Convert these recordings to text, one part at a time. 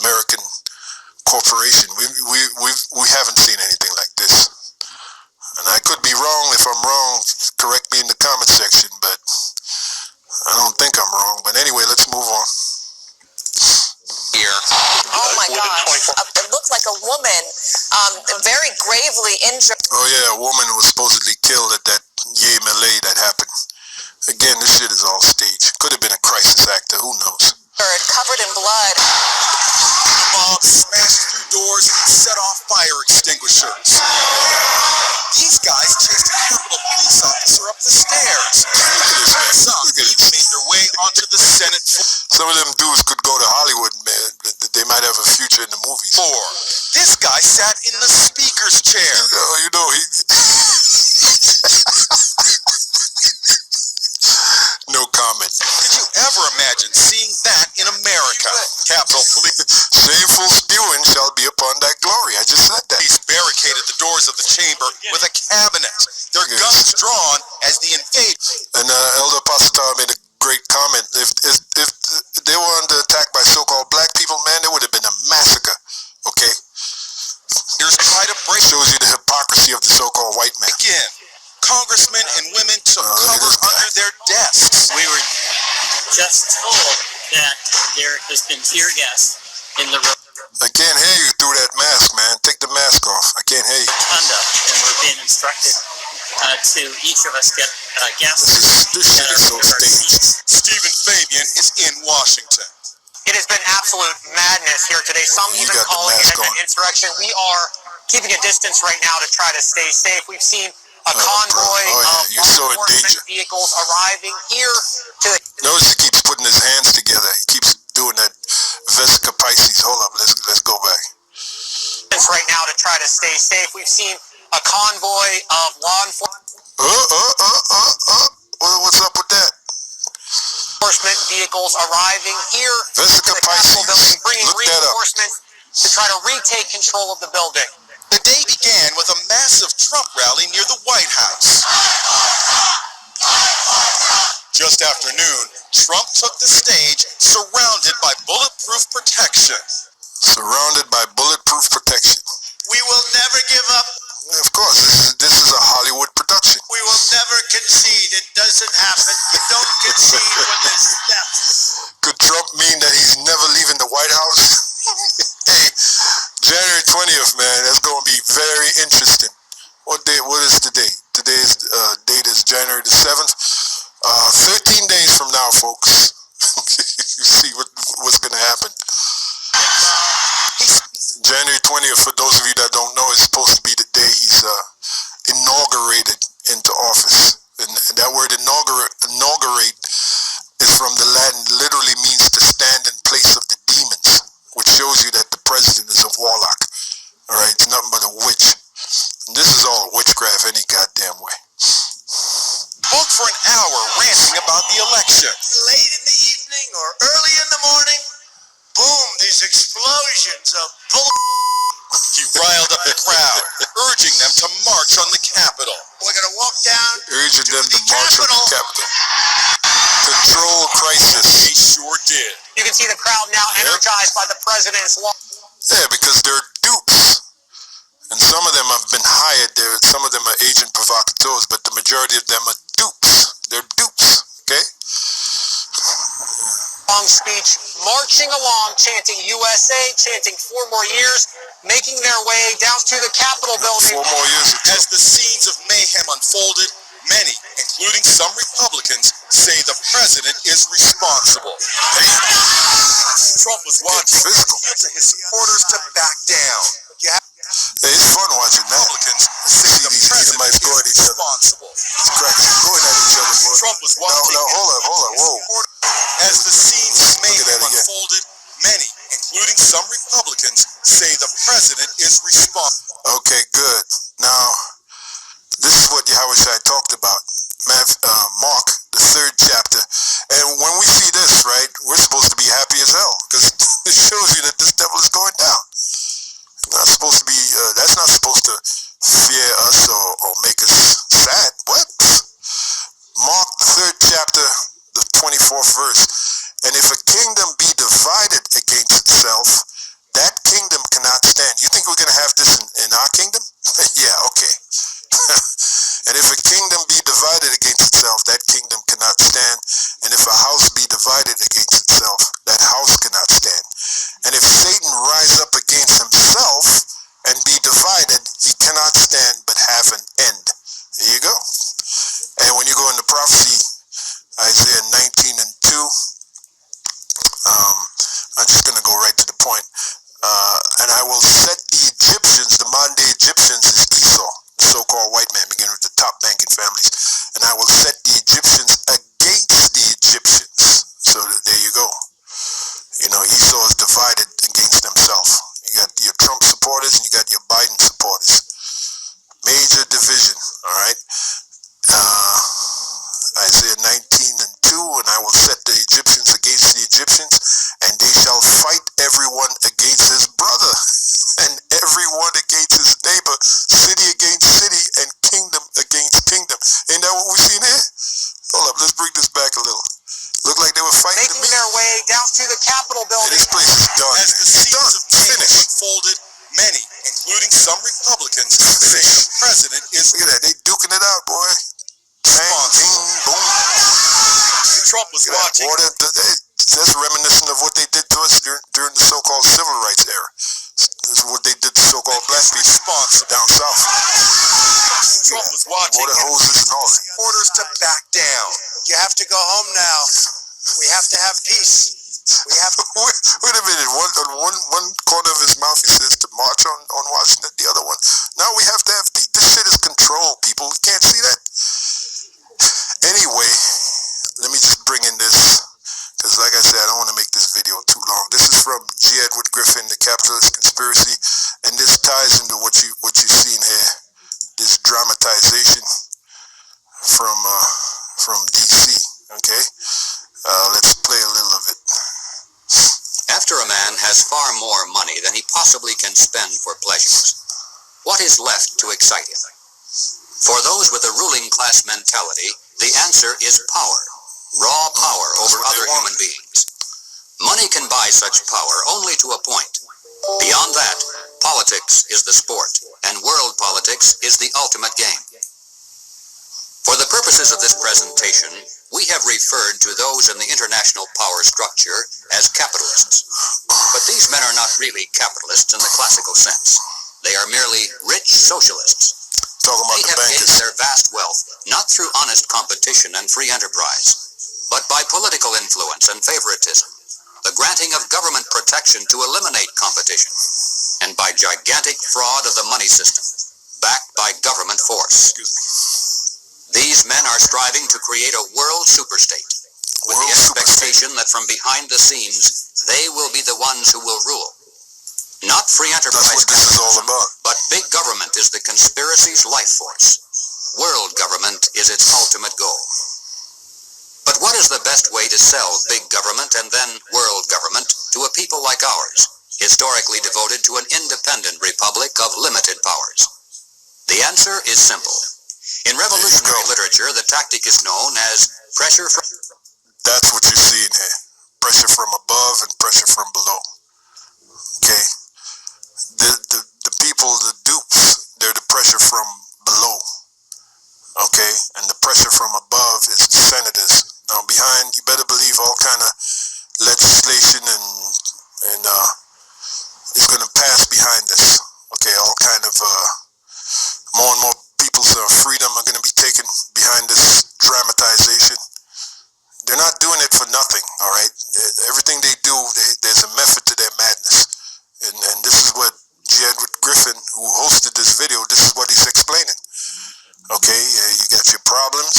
American corporation. We haven't seen anything like this. And I could be wrong. If I'm wrong, correct me in the comment section, but I don't think I'm wrong. But anyway, let's move on. Here. Oh my gosh. It looks like a woman very gravely injured. Oh yeah, a woman was supposedly killed at that Yay melee that happened. Again, this shit is all staged. Could have been a crisis actor, who knows? Covered in blood. Mob smashed through doors and set off fire extinguishers. These guys chased a Capitol police officer up the stairs. Some made their way onto the Senate floor. Some of them dudes could go to Hollywood, man. They might have a future in the movies. This guy sat in the speaker's chair. You know, he... No comment. Did you ever imagine seeing that in America? Capitol Police. Shameful spewing shall be upon thy glory. I just said that. Police barricaded the doors of the chamber with a cabinet, their guns drawn as the invaders. And Elder Pastor made a great comment. If they were under attack by so-called black people, man, there would have been a massacre. Okay? Here's try to break. Shows you the hypocrisy of the so-called white man. Again, congressmen and women took cover under their desks. We were just told that there has been tear gas in the road. I can't hear you through that mask, man. Take the mask off. I can't hear you. Conduct, and we're being instructed to each of us get gas. This shit is so staged. Stephen Fabian is in Washington. It has been absolute madness here today. Some even calling it an insurrection. We are keeping a distance right now to try to stay safe. We've seen a convoy of law enforcement vehicles arriving here to the... Notice he keeps putting his hands together. He keeps doing that Vesica Pisces. Hold up, let's go back. Right now to try to stay safe. We've seen a convoy of law enforcement. What's up with that? Enforcement vehicles arriving here Vesica to the Capitol building, bringing Look that up. reinforcements to try to retake control of the building. The day began with a massive Trump rally near the White House. Just after noon, Trump took the stage surrounded by bulletproof protection. Surrounded by bulletproof protection. We will never give up. Of course, this is a Hollywood production. We will never concede. It doesn't happen. You don't concede when there's death. Could Trump mean that he's never leaving the White House? Hey, January 20th, man, that's going to be very interesting. What is today? Today's date is January the 7th. 13 days from now, folks. You see what's going to happen. January 20th, for those of you that don't know, is supposed to be the day he's inaugurated into office. And that word inaugurate is from the Latin, literally means to stand in place of the demons, which shows you that the president is a warlock. All right, it's nothing but a witch. And this is all witchcraft any goddamn way. Spoke for an hour ranting about the election. Late in the evening or early in the morning, boom, these explosions of bull. He riled up the crowd, urging them to march on the Capitol. We're going to walk down Urging to them the to march on the Capitol. Control crisis. They sure did. You can see the crowd now energized by the president's law. Yeah, because they're dupes. And some of them have been hired there. Some of them are agent provocateurs, but the majority of them are dupes. They're dupes, okay? Long speech, marching along, chanting USA, chanting 4 more years, making their way down to the Capitol building. 4 more years. As the scenes of mayhem unfolded, many, including some Republicans, say the president is responsible. Trump was watching and appealed to his supporters to back down. Hey, it's fun watching that. Republicans say the president is responsible. It's crackers going at each other, boy. Trump was watching. No, hold up, whoa. As the scenes of mayhem unfolded, many, including some Republicans, say the president is responsible. Okay, good. Now, this is what Yahushua talked about. Mark, the 3rd chapter. And when we see this, right, we're supposed to be happy as hell, because it shows you that this devil is going down. Not supposed to be, that's not supposed to fear us or make us sad. What? Mark, the 3rd chapter, the 24th verse. And if a kingdom be divided against itself, down to the Capitol building. This place is done. As the scenes of change unfolded, many, including some Republicans, say the president is... Look at that. They duking it out, boy. Bang, bing, boom. Trump was watching. That's reminiscent of what they did to us during the so-called civil rights era. This is what they did to so-called black people down south. Trump was watching. Water hoses and all that. Orders to back down. You have to go home now. We have to have peace. We have to... Wait a minute. On one corner of his mouth he says to march on Washington. The other one, now we have to have peace. This shit is control, people. We can't see that. Anyway, let me just bring in this, because like I said, I don't want to make this video too long. This is from G. Edward Griffin, The Capitalist Conspiracy, and this ties into what you're seeing here, this dramatization from DC. Okay, let's play a little of it. After a man has far more money than he possibly can spend for pleasures, what is left to excite him? For those with a ruling class mentality, the answer is power. Raw power over other human beings. Money can buy such power only to a point. Beyond that, politics is the sport, and world politics is the ultimate game. For the purposes of this presentation, we have referred to those in the international power structure as capitalists. But these men are not really capitalists in the classical sense. They are merely rich socialists. They have gained their vast wealth not through honest competition and free enterprise, but by political influence and favoritism, the granting of government protection to eliminate competition, and by gigantic fraud of the money system, backed by government force. These men are striving to create a world superstate, with the expectation that from behind the scenes, they will be the ones who will rule. Not free enterprise capitalism, but big government is the conspiracy's life force. World government is its ultimate goal. But what is the best way to sell big government and then world government to a people like ours, historically devoted to an independent republic of limited powers? The answer is simple. In revolutionary literature, the tactic is known as pressure from... That's what you're seeing here. Pressure from above and pressure from below. Okay? The people, the dupes, they're the pressure from below. Okay? And the pressure from above is the senators. Now behind, you better believe all kind of legislation and is going to pass behind this. Okay? All kind of more and more people's freedom are going to be taken behind this dramatization. They're not doing it for nothing, all right? Everything they do, there's a method to their madness. And this is what G. Edward Griffin, who hosted this video, this is what he's explaining. Okay, you got your problems.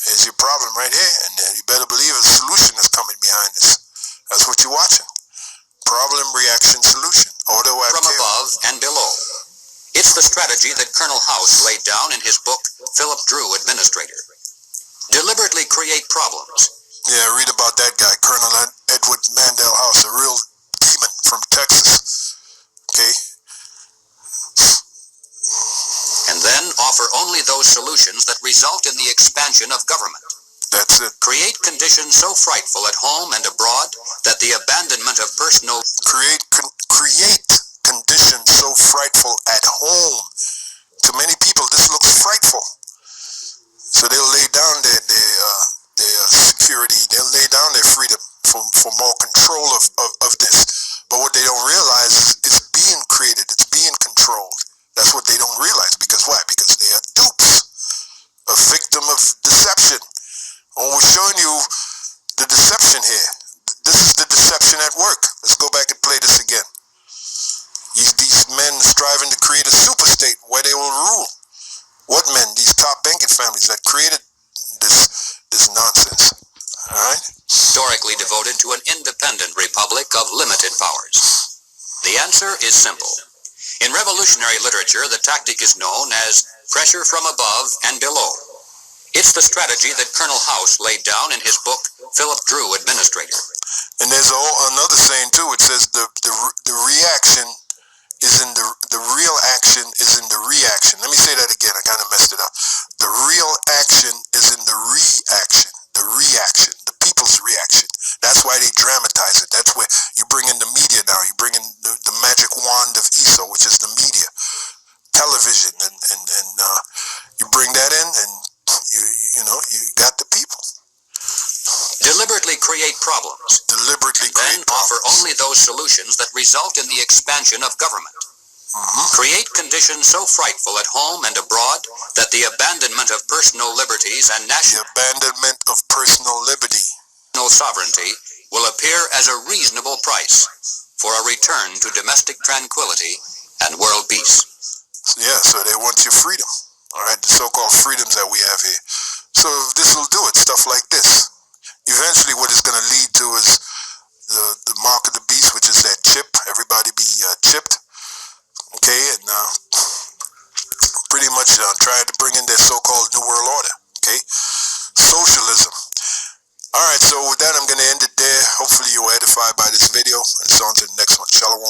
Here's your problem right here. And you better believe a solution is coming behind this. That's what you're watching. Problem, reaction, solution. From above and below. It's the strategy that Colonel House laid down in his book, Philip Drew, Administrator. Deliberately create problems. Yeah, read about that guy, Colonel Edward Mandel House, a real demon from Texas. Okay? And then offer only those solutions that result in the expansion of government. That's it. Create conditions so frightful at home and abroad that the abandonment of personal... Create conditions so frightful at home. To many people, this looks frightful. So they'll lay down their security, they'll lay down their freedom for more control of this. But what they don't realize is it's being created, it's being controlled. That's what they don't realize. Because why? Because they are dupes, a victim of deception. When we're showing you the deception here, this is the deception at work. Let's go back and play this again. These men striving to create a super state where they will rule. What men? These top banking families that created this nonsense. All right? Historically devoted to an independent republic of limited powers. The answer is simple. In revolutionary literature, the tactic is known as pressure from above and below. It's the strategy that Colonel House laid down in his book, Philip Drew, Administrator. And there's another saying too. It says the reaction is in the real action is in the reaction. Let me say that again. I kind of messed it up. The real action is in the reaction. The reaction. The people's reaction. That's why they dramatize. deliberately create problems, then offer only those solutions that result in the expansion of government. Create conditions so frightful at home and abroad that the abandonment of personal liberties and national sovereignty will appear as a reasonable price for a return to domestic tranquility and world peace. Yeah, so they want your freedom. All right, the so-called freedoms that we have here. So this will do it, stuff like this. Eventually what it's going to lead to is the mark of the beast, which is that chip. Everybody be chipped. Okay, and pretty much trying to bring in their so-called New World Order. Okay, socialism. All right, so with that, I'm going to end it there. Hopefully you were edified by this video, and it's on to the next one. Shalom.